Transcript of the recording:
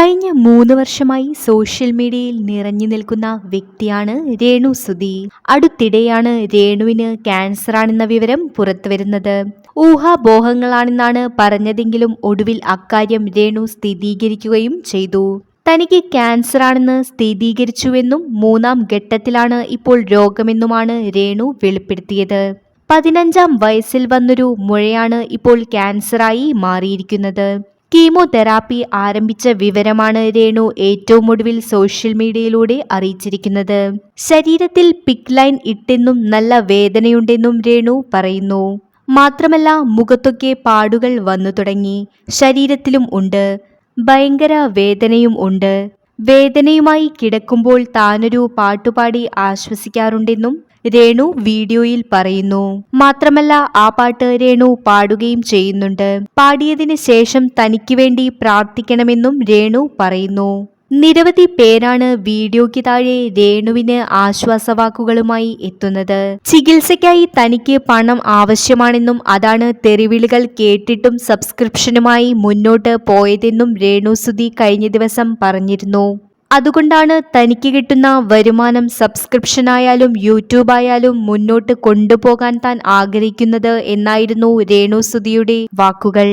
കഴിഞ്ഞ 3 വർഷമായി സോഷ്യൽ മീഡിയയിൽ നിറഞ്ഞു നിൽക്കുന്ന വ്യക്തിയാണ് രേണു സുധി. അടുത്തിടെയാണ് രേണുവിന് ക്യാൻസറാണെന്ന വിവരം പുറത്തുവരുന്നത്. ഊഹാപോഹങ്ങളാണെന്നാണ് പറഞ്ഞതെങ്കിലും ഒടുവിൽ അക്കാര്യം രേണു സ്ഥിരീകരിക്കുകയും ചെയ്തു. തനിക്ക് ക്യാൻസറാണെന്ന് സ്ഥിരീകരിച്ചുവെന്നും 3ാം ഘട്ടത്തിലാണ് ഇപ്പോൾ രോഗമെന്നുമാണ് രേണു വെളിപ്പെടുത്തിയത്. 15ാം വയസ്സിൽ വന്നൊരു മുഴയാണ് ഇപ്പോൾ ക്യാൻസറായി മാറിയിരിക്കുന്നത്. കീമോതെറാപ്പി ആരംഭിച്ച വിവരമാണ് രേണു ഏറ്റവും ഒടുവിൽ സോഷ്യൽ മീഡിയയിലൂടെ അറിയിച്ചിരിക്കുന്നത്. ശരീരത്തിൽ പിക് ലൈൻ ഇട്ടെന്നും നല്ല വേദനയുണ്ടെന്നും രേണു പറയുന്നു. മാത്രമല്ല, മുഖത്തൊക്കെ പാടുകൾ വന്നു തുടങ്ങി, ശരീരത്തിലും ഉണ്ട്, ഭയങ്കര വേദനയും ഉണ്ട്. വേദനയുമായി കിടക്കുമ്പോൾ താനൊരു പാട്ടുപാടി ആശ്വസിക്കാറുണ്ടെന്നും രേണു വീഡിയോയിൽ പറയുന്നു. മാത്രമല്ല, ആ പാട്ട് രേണു പാടുകയും ചെയ്യുന്നുണ്ട്. പാടിയതിന് ശേഷം തനിക്ക് വേണ്ടി പ്രാർത്ഥിക്കണമെന്നും രേണു പറയുന്നു. നിരവധി പേരാണ് വീഡിയോയ്ക്ക് താഴെ രേണുവിന് ആശ്വാസവാക്കുകളുമായി എത്തുന്നത്. ചികിത്സയ്ക്കായി തനിക്ക് പണം ആവശ്യമാണെന്നും അതാണ് തെറിവിളികൾ കേട്ടിട്ടും സബ്സ്ക്രിപ്ഷനുമായി മുന്നോട്ട് പോയതെന്നും രേണു സുധി കഴിഞ്ഞ ദിവസം പറഞ്ഞിരുന്നു. അതുകൊണ്ടാണ് തനിക്ക് കിട്ടുന്ന വരുമാനം സബ്സ്ക്രിപ്ഷനായാലും യൂട്യൂബായാലും മുന്നോട്ട് കൊണ്ടുപോകാൻ താൻ ആഗ്രഹിക്കുന്നത് എന്നായിരുന്നു രേണു സുധിയുടെ വാക്കുകൾ.